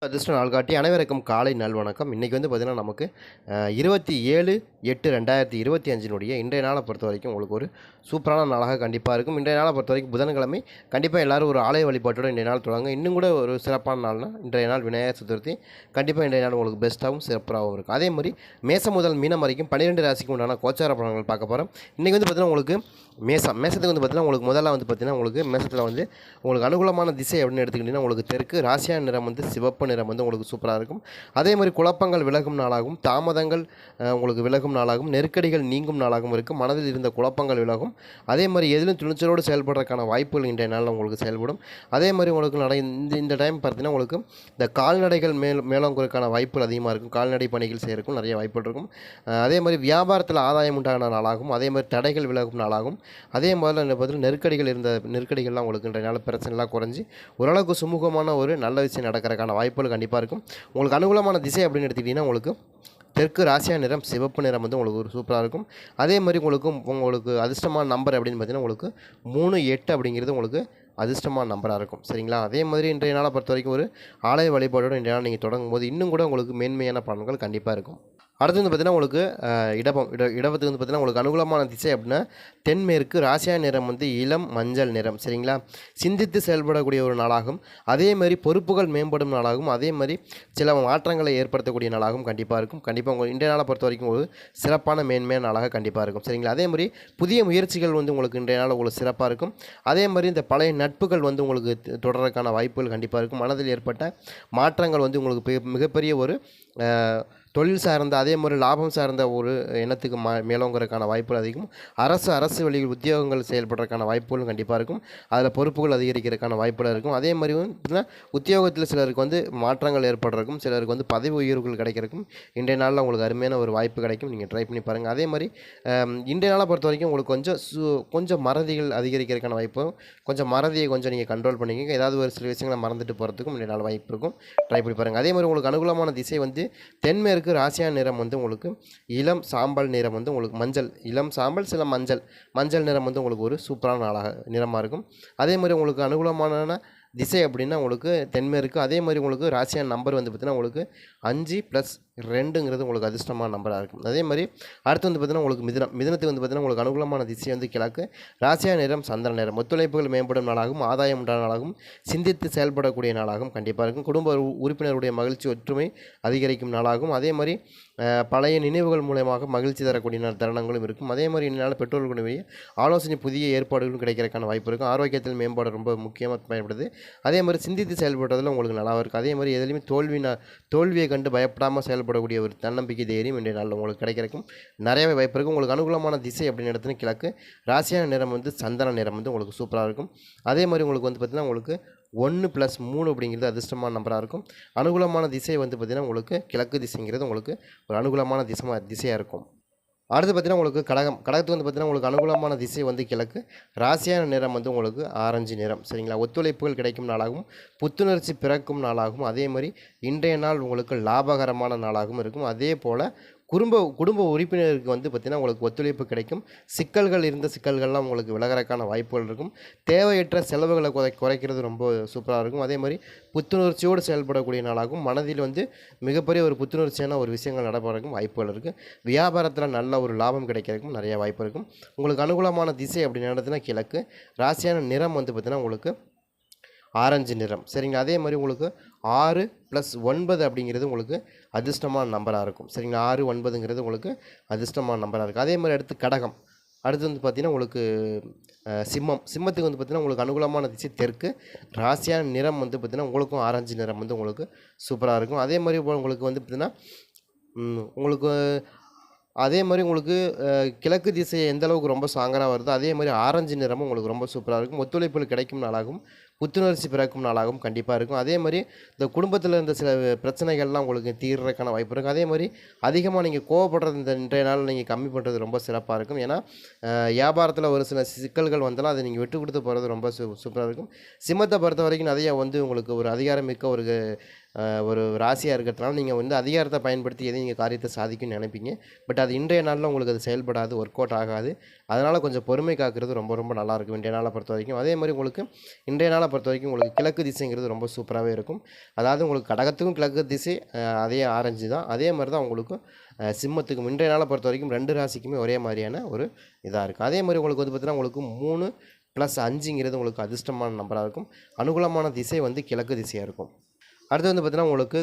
அதிர்ஷ்ட நாள் காட்டி அனைவருக்கும் காலை நல்வணக்கம். இன்றைக்கி வந்து பார்த்திங்கன்னா நமக்கு 27/8/2025 இன்றைய நாளை பொறுத்த வரைக்கும் உங்களுக்கு ஒரு சூப்பரான நாளாக கண்டிப்பாக இருக்கும். இன்றைய நாளை பொறுத்த வரைக்கும் புதன்கிழமை கண்டிப்பாக எல்லோரும் ஒரு ஆலய வழிபாட்டோடு இன்றைய நாள் தொடங்க. இன்னும் கூட ஒரு சிறப்பான நாள்னா இன்றைய நாள் விநாயகர் சதுர்த்தி. கண்டிப்பாக இன்றைய நாள் உங்களுக்கு பெஸ்ட்டாகவும் சிறப்பாகவும் இருக்கும். அதே மாதிரி மேசம் முதல் மீனம் வரைக்கும் 12 ராசிக்கு உண்டான கோச்சார பலன்கள் பார்க்க போகிறோம். இன்றைக்கி வந்து பார்த்திங்கன்னா உங்களுக்கு மேசத்துக்கு வந்து பார்த்திங்கன்னா உங்களுக்கு முதல்ல வந்து பார்த்திங்கன்னா உங்களுக்கு மேசத்தில் வந்து உங்களுக்கு அனுகூலமான திசை அப்படின்னு எடுத்துக்கிட்டிங்கன்னா உங்களுக்கு தெற்கு ராசியான நிறம் வந்து சிவப்பு நிறம் வந்து உங்களுக்கு சூப்பராக இருக்கும். அதே மாதிரி குழப்பங்கள் விலகும் நாளாகவும் தாமதங்கள் உங்களுக்கு விலகும் நாளாகவும் நெருக்கடிகள் நீங்கும் நாளாகவும் இருக்கும். மனதில் இருந்த குழப்பங்கள் விலகும். அதே மாதிரி எதிலும் துணிச்சலோடு செயல்படுறதுக்கான வாய்ப்புகள் இன்றைய நாளில் உங்களுக்கு செயல்படும். அதே மாதிரி உங்களுக்கு இந்த டைம் பார்த்தீங்கன்னா உங்களுக்கு இந்த கால்நடைகள் மேலோங்குறதுக்கான வாய்ப்புகள் அதிகமாக இருக்கும். கால்நடை பணிகள் செய்யறதுக்கும் நிறைய வாய்ப்புகள் இருக்கும். அதே மாதிரி வியாபாரத்தில் ஆதாயம் உண்டான நாளாகும். அதே மாதிரி தடைகள் விலகும் நாளாகும். அதே மாதிரி பார்த்தீங்கன்னா நெருக்கடிகள்லாம் உங்களுக்கு இன்றைய நாள் பிரச்சனைலாம் குறைஞ்சி ஓரளவுக்கு சுமூகமான ஒரு நல்ல விஷயம் நடக்கிறதுக்கான வாய்ப்புகள் கண்டிப்பாக இருக்கும். உங்களுக்கு அனுகூலமான திசை அப்படின்னு எடுத்துக்கிட்டிங்கன்னா உங்களுக்கு தெற்கு ராசியா நிறம் சிவப்பு நிறம் வந்து உங்களுக்கு ஒரு சூப்பராக இருக்கும். அதே மாதிரி உங்களுக்கு அதிர்ஷ்டமான நம்பர் அப்படின்னு பார்த்தீங்கன்னா உங்களுக்கு 3 8 அப்படிங்கிறது உங்களுக்கு அதிர்ஷ்டமான நம்பராக இருக்கும். சரிங்களா? அதே மாதிரி இன்றைய நாளை பொறுத்த வரைக்கும் ஒரு ஆலய வழிபாடோடு இன்றைய நாள் நீங்கள் தொடங்கும் போது இன்னும் கூட உங்களுக்கு மேன்மையான பலன்கள் கண்டிப்பாக இருக்கும். அடுத்து வந்து பார்த்திங்கன்னா உங்களுக்கு இடபத்துக்கு வந்து பார்த்திங்கன்னா உங்களுக்கு அனுகூலமான திசை அப்படின்னா தென்மேற்கு ராசியா நிறம் வந்து இளம் மஞ்சள் நிறம். சரிங்களா? சிந்தித்து செயல்படக்கூடிய ஒரு நாளாகும். அதே மாதிரி பொறுப்புகள் மேம்படும் நாளாகும். அதே மாதிரி சில மாற்றங்களை ஏற்படுத்தக்கூடிய நாளாகவும் கண்டிப்பாக இருக்கும். கண்டிப்பாக உங்கள் இன்றைய நாளை பொறுத்த வரைக்கும் ஒரு சிறப்பான மேன்மையான நாளாக கண்டிப்பாக இருக்கும். சரிங்களா? அதே மாதிரி புதிய முயற்சிகள் வந்து உங்களுக்கு இன்றைய நாள் உங்களுக்கு சிறப்பாக இருக்கும். அதே மாதிரி இந்த பழைய நட்புகள் வந்து உங்களுக்கு தொடர்றதுக்கான வாய்ப்புகள் கண்டிப்பாக இருக்கும். மனதில் ஏற்பட்ட மாற்றங்கள் வந்து உங்களுக்கு மிகப்பெரிய ஒரு தொழில் சார்ந்த அதே மாதிரி லாபம் சார்ந்த ஒரு எண்ணத்துக்கு மேலோங்கிறதுக்கான வாய்ப்புகள் அதிகம். அரசு வழியில் உத்தியோகங்கள் செயல்படுறதுக்கான வாய்ப்புகளும் கண்டிப்பாக இருக்கும். அதில் பொறுப்புகள் அதிகரிக்கிறதுக்கான வாய்ப்புகள் இருக்கும். அதே மாதிரி பார்த்தீங்கன்னா உத்தியோகத்தில் சிலருக்கு வந்து மாற்றங்கள் ஏற்படுறதுக்கும் சிலருக்கு வந்து பதவி உயர்வுகள் கிடைக்கிறதுக்கும் இன்றைய நாளில் உங்களுக்கு அருமையான ஒரு வாய்ப்பு கிடைக்கும். நீங்கள் ட்ரை பண்ணி பாருங்கள். அதே மாதிரி இன்றைய நாளை பொறுத்த வரைக்கும் உங்களுக்கு கொஞ்சம் மறதிகள் அதிகரிக்கிறதுக்கான வாய்ப்பும் மறதியை நீங்கள் கண்ட்ரோல் பண்ணிக்கோங்க. ஏதாவது ஒரு சில விஷயங்களை மறந்துட்டு போகிறதுக்கும் இன்றைய நாள் வாய்ப்பு இருக்கும். ட்ரை பண்ணி பாருங்கள். அதே மாதிரி உங்களுக்கு அனுகூலமான திசை வந்து தென்மேற்கு ராசியான நிறம் வந்து உங்களுக்கு இளம் சாம்பல் நிறம் வந்து உங்களுக்கு இளம் சாம்பல் சில மஞ்சள் நிறம் வந்து உங்களுக்கு ஒரு சூப்பரான நிறமாக இருக்கும். அதே மாதிரி உங்களுக்கு அனுகூலமான திசை அப்படின்னா உங்களுக்கு தென்மேற்கு. அதே மாதிரி உங்களுக்கு ராசியான நம்பர் வந்து பார்த்திங்கன்னா உங்களுக்கு 5+2ங்கிறது உங்களுக்கு அதிர்ஷ்டமான நம்பராக இருக்கும். அதே மாதிரி அடுத்து வந்து பார்த்திங்கன்னா உங்களுக்கு மிதனத்துக்கு வந்து பார்த்திங்கன்னா உங்களுக்கு அனுகூலமான திசை வந்து கிழக்கு ராசியான நிறம் சந்திர நிறம். ஒத்துழைப்புகள் மேம்படும் நாளாகவும் ஆதாயம் உண்டான நாளாகவும் சிந்தித்து செயல்படக்கூடிய நாளாகவும் கண்டிப்பாக இருக்கும். குடும்ப உறுப்பினருடைய மகிழ்ச்சி ஒற்றுமை அதிகரிக்கும் நாளாகும். அதே மாதிரி பழைய நினைவுகள் மூலமாக மகிழ்ச்சி தரக்கூடிய தருணங்களும் இருக்கும். அதே மாதிரி இந்நாள் பெற்றோர்களுடைய ஆலோசனை புதிய ஏற்பாடுகளும் கிடைக்கிறதுக்கான வாய்ப்பு இருக்கும். ஆரோக்கியத்தில் மேம்பாடு ரொம்ப முக்கியமாக பயன்படுது. அதே மாதிரி சிந்தித்து செயல்படுறதுல உங்களுக்கு நல்லா இருக்கும். அதே மாதிரி எதுலையுமே தோல்வியை கண்டு பயப்படாமல் செயல்படக்கூடிய ஒரு தன்னம்பிக்கை தைரியம் இன்றைய நாளில் உங்களுக்கு கிடைக்கிறதுக்கும் நிறையவே வாய்ப்பு இருக்கும். உங்களுக்கு அனுகூலமான திசை அப்படின்னு எடுத்துன்னு கிழக்கு ராசியான நிறம் வந்து சந்தன நிறம் வந்து உங்களுக்கு சூப்பராக இருக்கும். அதே மாதிரி உங்களுக்கு வந்து பார்த்திங்கன்னா உங்களுக்கு 1+3 அப்படிங்கிறது அதிர்ஷ்டமான நம்பராக இருக்கும். அனுகூலமான திசை வந்து பார்த்திங்கன்னா உங்களுக்கு கிழக்கு திசைங்கிறது உங்களுக்கு ஒரு அனுகூலமான திசையாக இருக்கும். அடுத்து பார்த்திங்கன்னா உங்களுக்கு கடகத்துக்கு வந்து பார்த்திங்கன்னா உங்களுக்கு அனுகூலமான திசை வந்து கிழக்கு ராசியான நிறம் வந்து உங்களுக்கு ஆரஞ்சு நிறம். சரிங்களா? ஒத்துழைப்புகள் கிடைக்கும் நாளாகவும் புத்துணர்ச்சி பிறக்கும் நாளாகவும் அதே மாதிரி இன்றைய நாள் உங்களுக்கு லாபகரமான நாளாகவும் இருக்கும். அதே போல் குடும்ப உறுப்பினருக்கு வந்து பார்த்திங்கன்னா உங்களுக்கு ஒத்துழைப்பு கிடைக்கும். சிக்கல்கள்லாம் உங்களுக்கு விலகிறதுக்கான வாய்ப்புகள் இருக்கும். தேவையற்ற செலவுகளை குறைக்கிறது ரொம்ப சூப்பராக இருக்கும். அதே மாதிரி புத்துணர்ச்சியோடு செயல்படக்கூடிய நாளாகும். மனதில் வந்து மிகப்பெரிய ஒரு புத்துணர்ச்சியான ஒரு விஷயங்கள் நடைபெறக்கும் வாய்ப்புகள் இருக்குது. வியாபாரத்தில் நல்ல ஒரு லாபம் கிடைக்கிறதுக்கும் நிறைய வாய்ப்பு இருக்கும். உங்களுக்கு அனுகூலமான திசை அப்படின்னு நடத்தினா கிழக்கு ராசியான நிறம் வந்து பார்த்திங்கன்னா உங்களுக்கு ஆரஞ்சு நிறம். சரிங்களா? அதே மாதிரி உங்களுக்கு 6+9 அப்படிங்கிறது உங்களுக்கு அதிர்ஷ்டமான நம்பராக இருக்கும். சரிங்களா? 6 9ங்கிறது உங்களுக்கு அதிர்ஷ்டமான நம்பராக இருக்கும். அதே மாதிரி அடுத்து வந்து பார்த்திங்கன்னா உங்களுக்கு சிம்மத்துக்கு வந்து பார்த்திங்கன்னா உங்களுக்கு அனுகூலமான திசை தெற்கு ராசியான நிறம் வந்து பார்த்திங்கன்னா உங்களுக்கும் ஆரஞ்சு நிறம் வந்து உங்களுக்கு சூப்பராக இருக்கும். அதே மாதிரி உங்களுக்கு வந்து பார்த்திங்கன்னா உங்களுக்கு கிழக்கு திசை எந்த அளவுக்கு ரொம்ப ஸ்ட்ராங்கராக வருதோ அதே மாதிரி ஆரஞ்சு நிறமும் உங்களுக்கு ரொம்ப சூப்பராக இருக்கும். ஒத்துழைப்புகள் கிடைக்கும் நாளாகவும் புத்துணர்ச்சி பிறக்கும் நாளாகவும் கண்டிப்பாக இருக்கும். அதே மாதிரி இந்த குடும்பத்தில் இருந்த சில பிரச்சனைகள்லாம் உங்களுக்கு தீர்றதுக்கான வாய்ப்பு இருக்கும். அதே மாதிரி அதிகமாக நீங்கள் கோவப்படுறது இன்றைய நாள் நீங்கள் கம்மி பண்ணுறது ரொம்ப சிறப்பாக இருக்கும். ஏன்னா வியாபாரத்தில் ஒரு சில சிக்கல்கள் வந்தாலும் அதை நீங்கள் விட்டு கொடுத்து போகிறது ரொம்ப சூப்பராக இருக்கும். சிம்மத்தை பொறுத்த வரைக்கும் நிறைய வந்து உங்களுக்கு ஒரு அதிகாரமிக்க ஒரு ஒரு ராசியாக இருக்கிறதுனால நீங்கள் வந்து அதிகாரத்தை பயன்படுத்தி எதையும் நீங்கள் காரியத்தை சாதிக்கும்னு நினைப்பீங்க. பட் அது இன்றைய நாளில் உங்களுக்கு அது செயல்படாது, ஒர்க் அவுட் ஆகாது. அதனால் கொஞ்சம் பொறுமை காக்கிறது ரொம்ப ரொம்ப நல்லாயிருக்கும் இன்றைய நாளை பொறுத்த வரைக்கும். அதே மாதிரி உங்களுக்கு இன்றைய நாளை பொறுத்த வரைக்கும் உங்களுக்கு கிழக்கு திசைங்கிறது ரொம்ப சூப்பராகவே இருக்கும். அதாவது உங்களுக்கு கடகத்துக்கும் கிழக்கு திசை அதே ஆரஞ்சு தான். அதே மாதிரி தான் உங்களுக்கு சிம்மத்துக்கும் இன்றைய நாளை பொறுத்த வரைக்கும் 2 ராசிக்குமே ஒரே மாதிரியான ஒரு இதாக இருக்குது. அதே மாதிரி உங்களுக்கு வந்து பார்த்திங்கன்னா உங்களுக்கு 3+5ங்கிறது உங்களுக்கு அதிர்ஷ்டமான நம்பராக இருக்கும். அனுகூலமான திசை வந்து கிழக்கு திசையாக இருக்கும். அடுத்து வந்து பார்த்தீங்கன்னா உங்களுக்கு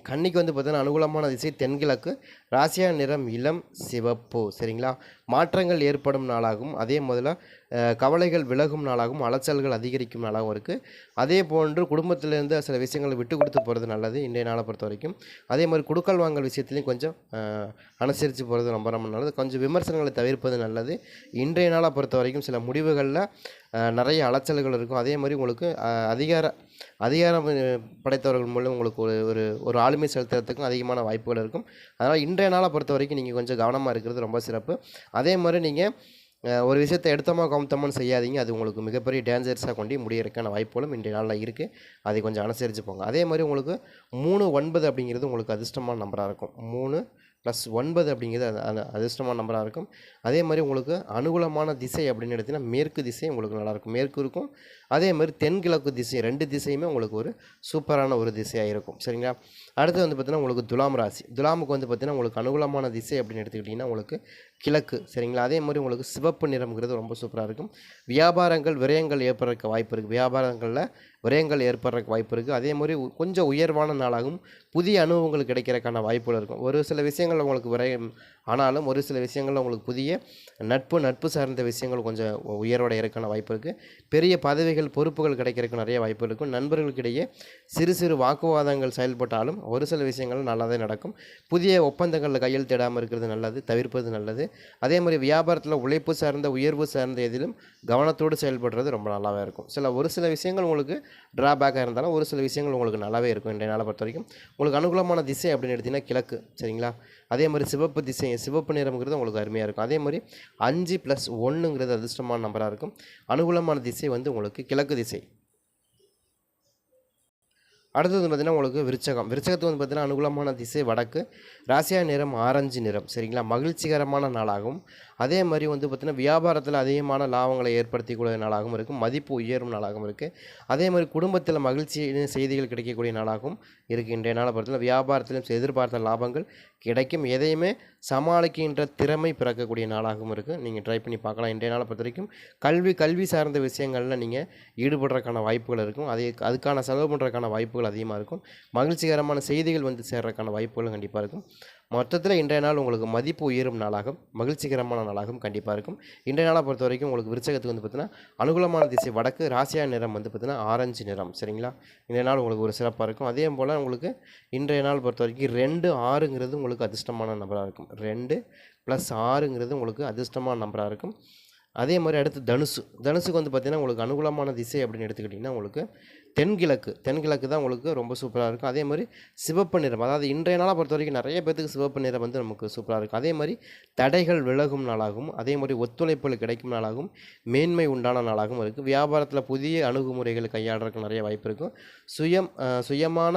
கன்னிக்கு வந்து பார்த்தீங்கன்னா அனுகூலமான திசை தென்கிழக்கு, ராசியா நிறம் இளம் சிவப்பு. சரிங்களா? மாற்றங்கள் ஏற்படும் நாளாகும். அதே முதல்ல கவலைகள் விலகும் நாளாகவும், அலைச்சல்கள் அதிகரிக்கும் நாளாகவும் இருக்குது. அதே போன்று குடும்பத்திலேருந்து சில விஷயங்களை விட்டு கொடுத்து போகிறது நல்லது இன்றைய நாளை பொறுத்த வரைக்கும். அதே மாதிரி குடுக்கல் வாங்கல் விஷயத்துலையும் கொஞ்சம் அனுசரித்து போகிறது ரொம்ப ரொம்ப நல்லது. கொஞ்சம் விமர்சனங்களை தவிர்ப்பது நல்லது. இன்றைய நாளை பொறுத்த வரைக்கும் சில முடிவுகளில் நிறைய அலைச்சல்கள் இருக்கும். அதே மாதிரி உங்களுக்கு அதிகாரம் படைத்தவர்கள் மூலம் உங்களுக்கு ஒரு ஆளுமை செலுத்துறதுக்கும் அதிகமான வாய்ப்புகள் இருக்கும். அதனால் இன்றைய நாளை பொறுத்த வரைக்கும் நீங்கள் கொஞ்சம் கவனமாக இருக்கிறது ரொம்ப சிறப்பு. அதே மாதிரி நீங்கள் ஒரு விஷயத்தை எடுத்தோமா கவுத்தோமான்னு செய்யாதீங்க. அது உங்களுக்கு மிகப்பெரிய டேஞ்சர்ஸாக கொண்டு முடியறதுக்கான வாய்ப்புகளும் இன்றைய நாளில் இருக்குது. அதை கொஞ்சம் அனுசரித்து போங்க. அதே மாதிரி உங்களுக்கு 3-9 அப்படிங்கிறது உங்களுக்கு அதிர்ஷ்டமான நம்பராக இருக்கும். 3+9 அப்படிங்கிறது அதிர்ஷ்டமான நம்பராக இருக்கும். அதே மாதிரி உங்களுக்கு அனுகூலமான திசை அப்படின்னு எடுத்திங்கன்னா மேற்கு திசை உங்களுக்கு நல்லாயிருக்கும். மேற்கு இருக்கும். அதே மாதிரி தென்கிழக்கு திசை 2 திசையுமே உங்களுக்கு ஒரு சூப்பரான ஒரு திசையாக இருக்கும். சரிங்களா? அடுத்து வந்து பார்த்திங்கன்னா உங்களுக்கு துலாம் ராசி. துலாமுக்கு வந்து பார்த்திங்கன்னா உங்களுக்கு அனுகூலமான திசை அப்படின்னு எடுத்துக்கிட்டிங்கன்னா உங்களுக்கு கிழக்கு. சரிங்களா? அதே மாதிரி உங்களுக்கு சிவப்பு நிறம்ங்கிறது ரொம்ப சூப்பராக இருக்கும். வியாபாரங்கள் விரயங்கள் ஏற்படுறதுக்கு வாய்ப்பு இருக்குது. வியாபாரங்களில் விரயங்கள் ஏற்படுறதுக்கு வாய்ப்பு இருக்குது. அதே மாதிரி கொஞ்சம் உயர்வான நாளாகவும் புதிய அனுபவங்கள் கிடைக்கிறதுக்கான வாய்ப்புகள் இருக்கும். ஒரு சில விஷயங்கள் உங்களுக்கு விரயம் ஆனாலும் ஒரு சில விஷயங்களில் உங்களுக்கு புதிய நட்பு சார்ந்த விஷயங்கள் கொஞ்சம் உயர்வடைகிறதுக்கான வாய்ப்பு இருக்குது. பெரிய பதவிகள் பொறுப்புகள் கிடைக்கிறதுக்கு நிறைய வாய்ப்பு இருக்கும். நண்பர்களுக்கிடையே சிறு சிறு வாக்குவாதங்கள் செயல்பட்டாலும் ஒரு சில விஷயங்கள் நல்லாவே நடக்கும். புதிய ஒப்பந்தங்களில் கையெழுத்திடாமல் இருக்கிறது நல்லது, தவிர்ப்பது நல்லது. அதே மாதிரி வியாபாரத்தில் உழைப்பு சார்ந்த உயர்வு சார்ந்த எதிலும் கவனத்தோடு செயல்படுறது ரொம்ப நல்லாவே இருக்கும். ஒரு சில விஷயங்கள் உங்களுக்கு ட்ராபேக்காக இருந்தாலும் ஒரு சில விஷயங்கள் உங்களுக்கு நல்லாவே இருக்கும். இன்றைய நாளை பொறுத்த வரைக்கும் உங்களுக்கு அனுகூலமான திசை அப்படின்னு எடுத்திங்கன்னா கிழக்கு. சரிங்களா? அதே மாதிரி சிவப்பு நிறம்ங்கிறது உங்களுக்கு அருமையாக இருக்கும். அதே மாதிரி 5+1ங்கிறது அதிர்ஷ்டமான நம்பராக இருக்கும். அனுகூலமான திசை வந்து உங்களுக்கு கிழக்கு திசை. அடுத்தது வந்து பார்த்திங்கன்னா உங்களுக்கு விருச்சகத்துக்கு வந்து பார்த்திங்கன்னா அனுகூலமான திசை வடக்கு, ராசியா நிறம் ஆரஞ்சு நிறம். சரிங்களா? மகிழ்ச்சிகரமான நாளாகும். அதே மாதிரி வந்து பார்த்திங்கன்னா வியாபாரத்தில் அதிகமான லாபங்களை ஏற்படுத்தக்கூடிய நாளாகவும் இருக்கும். மதிப்பு உயரும் நாளாகவும் இருக்குது. அதே மாதிரி குடும்பத்தில் மகிழ்ச்சி செய்திகள் கிடைக்கக்கூடிய நாளாகவும் இருக்குது. இன்றைய நாளை பொறுத்தவரை வியாபாரத்திலும் எதிர்பார்த்த லாபங்கள் கிடைக்கும். எதையுமே சமாளிக்கின்ற திறமை பிறக்கக்கூடிய நாளாகவும் இருக்குது. நீங்கள் ட்ரை பண்ணி பார்க்கலாம். இன்றைய நாளை பொறுத்த வரைக்கும் கல்வி சார்ந்த விஷயங்களில் நீங்கள் ஈடுபடுறதுக்கான வாய்ப்புகள் இருக்கும். அதுக்கான செலவு பண்ணுறதுக்கான வாய்ப்புகள் அதிகமாக இருக்கும். மகிழ்ச்சிகரமான செய்திகள் வந்து சேர்றதுக்கான வாய்ப்புகளும் கண்டிப்பாக இருக்கும். மொத்தத்தில் இன்றைய நாள் உங்களுக்கு மதிப்பு உயரும் நாளாகவும் மகிழ்ச்சிகரமான நாளாகவும் கண்டிப்பாக இருக்கும். இன்றைய நாளை பொறுத்த வரைக்கும் உங்களுக்கு விருச்சகத்துக்கு வந்து பார்த்திங்கன்னா அனுகூலமான திசை வடக்கு, ராசியா நிறம் வந்து பார்த்திங்கன்னா ஆரஞ்சு நிறம். சரிங்களா? இன்றைய நாள் உங்களுக்கு ஒரு சிறப்பாக இருக்கும். அதே போல் உங்களுக்கு இன்றைய நாள் பொறுத்த வரைக்கும் 2-6ங்கிறது உங்களுக்கு அதிர்ஷ்டமான நம்பராக இருக்கும். 2+6ங்கிறது உங்களுக்கு அதிர்ஷ்டமான நம்பராக இருக்கும். அதே மாதிரி அடுத்து தனுசுக்கு வந்து பார்த்திங்கன்னா உங்களுக்கு அனுகூலமான திசை அப்படின்னு எடுத்துக்கிட்டிங்கன்னா உங்களுக்கு தென்கிழக்கு தான் உங்களுக்கு ரொம்ப சூப்பராக இருக்கும். அதே மாதிரி சிவப்பு நிறம், அதாவது இன்றைய நாளை பொறுத்த வரைக்கும் நிறைய பேருக்கு சிவப்பு நிறம் வந்து நமக்கு சூப்பராக இருக்கும். அதே மாதிரி தடைகள் விலகும் நாளாகவும், அதே மாதிரி ஒத்துழைப்புகள் கிடைக்கும் நாளாகவும், மேன்மை உண்டான நாளாகவும் இருக்குது. வியாபாரத்தில் புதிய அணுகுமுறைகளை கையாளுறதுக்கு நிறைய வாய்ப்பு இருக்கும். சுயமான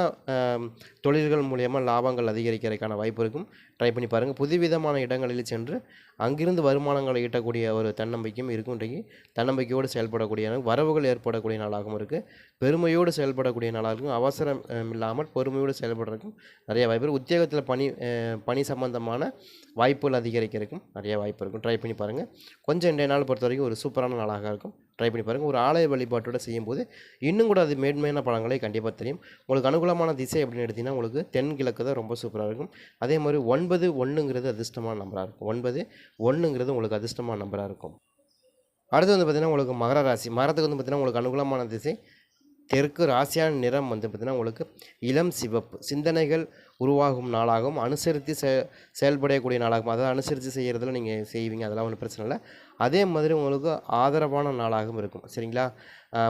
தொழில்கள் மூலியமாக லாபங்கள் அதிகரிக்கிறதுக்கான வாய்ப்பு இருக்கும். ட்ரை பண்ணி பாருங்கள். புதுவிதமான இடங்களில் சென்று அங்கிருந்து வருமானங்களை ஈட்டக்கூடிய ஒரு தன்னம்பிக்கையும் இருக்கும். இன்றைக்கு தன்னம்பிக்கையோடு செயல்படக்கூடிய வரவுகள் ஏற்படக்கூடிய நாளாகவும் இருக்குது. பெருமையோடு செயல்படக்கூடிய நாளாக இருக்கும். அவசரம் இல்லாமல் பொறுமையோடு செயல்படுறதுக்கும் நிறைய வாய்ப்பு இருக்குது. உத்தியோகத்தில் பணி சம்பந்தமான வாய்ப்புகள் அதிகரிக்கிறதுக்கும் நிறைய வாய்ப்பு இருக்கும். ட்ரை பண்ணி பாருங்கள். கொஞ்சம் இன்றைய நாள் பொறுத்த வரைக்கும் ஒரு சூப்பரான நாளாக இருக்கும். ட்ரை பண்ணி பாருங்கள். ஒரு ஆலய வழிபாட்டோடு செய்யும்போது இன்னும் கூட அது மேன்மையான பலன்களை கண்டிப்பாக தெரியும். உங்களுக்கு அனுகூலமான திசை அப்படின்னு எடுத்திங்கன்னா உங்களுக்கு தென்கிழக்கு தான் ரொம்ப சூப்பராக இருக்கும். அதே மாதிரி 9-1ங்கிறது அதிர்ஷ்டமான நம்பராக இருக்கும். 9-1ங்கிறது உங்களுக்கு அதிர்ஷ்டமான நம்பராக இருக்கும். அடுத்து வந்து பார்த்திங்கன்னா உங்களுக்கு மகர ராசி. மகரத்துக்கு வந்து பார்த்திங்கன்னா உங்களுக்கு அனுகூலமான திசை தெற்கு, ராசியான நிறம் வந்து பார்த்திங்கன்னா உங்களுக்கு இளம் சிவப்பு. சிந்தனைகள் உருவாகும் நாளாகவும், அனுசரித்து செயல்படக்கூடிய நாளாகும். அதாவது அனுசரித்து செய்கிறதுல நீங்கள் செய்வீங்க, அதெல்லாம் ஒன்றும் பிரச்சனை இல்லை. அதே மாதிரி உங்களுக்கு ஆதரவான நாளாகவும் இருக்கும். சரிங்களா?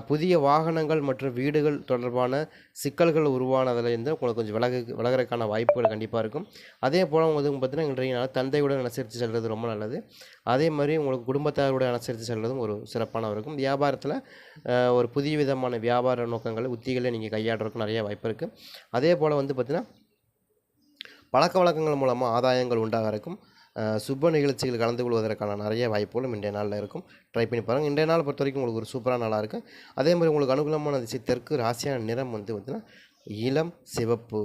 புதிய வாகனங்கள் மற்றும் வீடுகள் தொடர்பான சிக்கல்கள் உருவானதுலேருந்து உங்களுக்கு கொஞ்சம் விலகிறதுக்கான வாய்ப்புகள் கண்டிப்பாக இருக்கும். அதே போல் உங்களுக்கு பார்த்தீங்கன்னா இன்றைய நாள் தந்தையுடன் அனுசரித்து செல்வது ரொம்ப நல்லது. அதே மாதிரி உங்களுக்கு குடும்பத்தாருடன் அனுசரித்து செல்வதும் ஒரு சிறப்பான இருக்கும். வியாபாரத்தில் ஒரு புதிய விதமான வியாபார நோக்கங்கள் உத்திகளை நீங்கள் கையாடுறதுக்கு நிறைய வாய்ப்பு இருக்குது. அதே போல் வந்து பார்த்திங்கன்னா பழக்க வழக்கங்கள் மூலமாக ஆதாயங்கள் உண்டாக இருக்கும். சுப நிகழ்ச்சிகள் கலந்து கொள்வதற்கான நிறைய வாய்ப்புகளும் இன்றைய நாளில் இருக்கும். ட்ரை பண்ணி பாருங்கள். இன்றைய நாள் பொறுத்த வரைக்கும் உங்களுக்கு ஒரு சூப்பரான நாளாக இருக்குது. அதே மாதிரி உங்களுக்கு அனுகூலமான திசை தெற்கு, ராசியான நிறம் வந்து பார்த்திங்கன்னா இளம் சிவப்பு.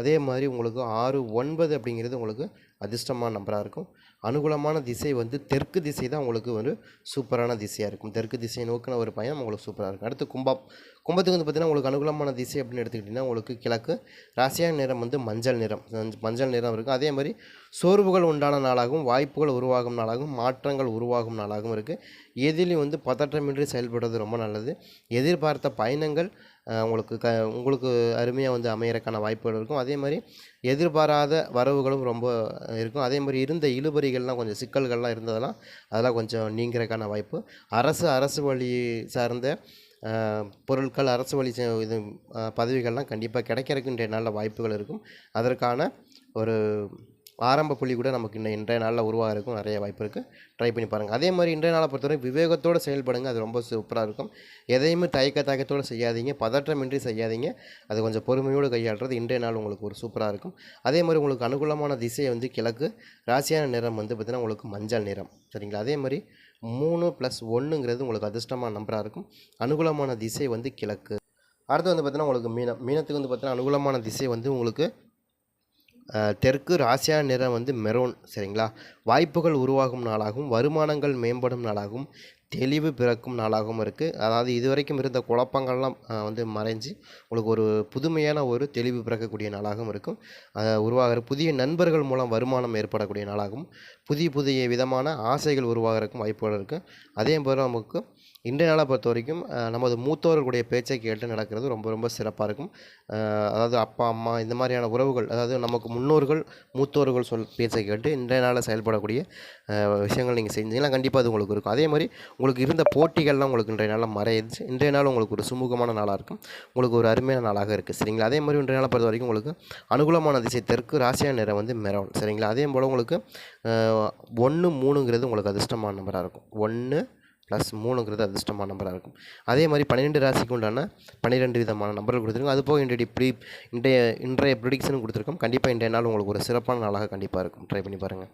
அதே மாதிரி உங்களுக்கு 6, 9 அப்படிங்கிறது உங்களுக்கு அதிர்ஷ்டமான நம்பராக இருக்கும். அனுகூலமான திசை வந்து தெற்கு திசை தான் உங்களுக்கு ஒரு சூப்பரான திசையாக இருக்கும். தெற்கு திசையை நோக்கின ஒரு பயணம் உங்களுக்கு சூப்பராக இருக்கும். அடுத்து கும்பத்துக்கு வந்து பார்த்திங்கன்னா உங்களுக்கு அனுகூலமான திசை அப்படின்னு எடுத்துக்கிட்டிங்கன்னா உங்களுக்கு கிழக்கு, ராசியான நிறம் வந்து மஞ்சள் நிறம் இருக்குது. அதே மாதிரி சோர்வுகள் உண்டான நாளாகவும், வாய்ப்புகள் உருவாகும் நாளாகவும், மாற்றங்கள் உருவாகும் நாளாகவும் இருக்குது. எதிலையும் வந்து பதற்றமின்றி செயல்படுறது ரொம்ப நல்லது. எதிர்பார்த்த பயணங்கள் உங்களுக்கு அருமையாக வந்து அமையறக்கான வாய்ப்புகள் இருக்கும். அதே மாதிரி எதிர்பாராத வரவுகளும் ரொம்ப இருக்கும். அதே மாதிரி இருந்த இழுபறிகள்லாம் கொஞ்சம் சிக்கல்கள்லாம் இருந்ததெல்லாம் அதெல்லாம் கொஞ்சம் நீங்கிறதுக்கான வாய்ப்பு. அரசு வழி சார்ந்த பொருட்கள், அரசு வழி இது பதவிகள்லாம் கண்டிப்பாக கிடைக்கிறதுக்கு இன்றைய நாளில் வாய்ப்புகள் இருக்கும். அதற்கான ஒரு ஆரம்ப புள்ளி கூட நமக்கு இன்றைய நாளில் உருவாகிறதுக்கும் நிறைய வாய்ப்பு இருக்குது. ட்ரை பண்ணி பாருங்கள். அதே மாதிரி இன்றைய நாளை பொறுத்தவரை விவேகத்தோடு செயல்படுங்க. அது ரொம்ப சூப்பராக இருக்கும். எதையுமே தயக்கத்தோடு செய்யாதீங்க, பதற்றமின்றி செய்யாதீங்க. அது கொஞ்சம் பொறுமையோடு கையாளுறது இன்றைய நாள் உங்களுக்கு ஒரு சூப்பராக இருக்கும். அதே மாதிரி உங்களுக்கு அனுகூலமான திசை வந்து கிழக்கு, ராசியான நிறம் வந்து பார்த்திங்கன்னா உங்களுக்கு மஞ்சள் நிறம். சரிங்களா? அதே மாதிரி 3+1ங்கிறது உங்களுக்கு அதிர்ஷ்டமான நம்பராக இருக்கும். அனுகூலமான திசை வந்து கிழக்கு. அடுத்து வந்து பார்த்திங்கன்னா உங்களுக்கு மீனத்துக்கு வந்து பார்த்திங்கன்னா அனுகூலமான திசை வந்து உங்களுக்கு தெற்கு, ராசியான நிறம் வந்து மெரூன். சரிங்களா? வாய்ப்புகள் உருவாகும் நாளாகவும், வருமானங்கள் மேம்படும் நாளாகவும், தெளிவு பிறக்கும் நாளாகவும் இருக்குது. அதாவது இதுவரைக்கும் இருந்த குழப்பங்கள்லாம் வந்து மறைஞ்சு உங்களுக்கு ஒரு புதுமையான ஒரு தெளிவு பிறக்கக்கூடிய நாளாகவும் இருக்கும். உருவாகிற புதிய நண்பர்கள் மூலம் வருமானம் ஏற்படக்கூடிய நாளாகவும், புதிய விதமான ஆசைகள் உருவாகிறதுக்கும் வாய்ப்புகள் இருக்குது. அதே போல் நமக்கு இன்றைய நாளை பொறுத்த வரைக்கும் நமது மூத்தோர்களுடைய பேச்சை கேட்டு நடக்கிறது ரொம்ப ரொம்ப சிறப்பாக இருக்கும். அதாவது அப்பா, அம்மா இந்த மாதிரியான உறவுகள், அதாவது நமக்கு மூத்தோர்கள் பேச்சை கேட்டு இன்றைய நாளில் செயல்படக்கூடிய விஷயங்கள் நீங்கள் செஞ்சீங்கன்னா கண்டிப்பாக அது உங்களுக்கு இருக்கும். அதே மாதிரி உங்களுக்கு இருந்த போட்டிகள்லாம் உங்களுக்கு இன்றைய நாளில் மறைஞ்சி இன்றைய நாள் உங்களுக்கு ஒரு சுமூகமான நாளாக இருக்கும். உங்களுக்கு ஒரு அருமையான நாளாக இருக்குது. சரிங்களா? அதே மாதிரி இன்றைய நாளை பொறுத்த வரைக்கும் உங்களுக்கு அனுகூலமான திசை தெற்கு, ராசியான நிறம் வந்து மெரூன். சரிங்களா? அதே போல் உங்களுக்கு 1, 3ங்கிறது உங்களுக்கு அதிர்ஷ்டமான நம்பராக இருக்கும். 1+3ங்கிறது அதிர்ஷ்டமான நம்பராக இருக்கும். அதே மாதிரி 12 ராசிக்கு உண்டான 12 விதமான நம்பர்கள் கொடுத்துருக்கோம். அதுபோக இன்றைய ப்ரிடிக்ஷனும் கொடுத்துருக்கோம். கண்டிப்பாக இன்றைய நாள் உங்களுக்கு ஒரு சிறப்பான நாளாக கண்டிப்பாக இருக்கும். ட்ரை பண்ணி பாருங்கள்.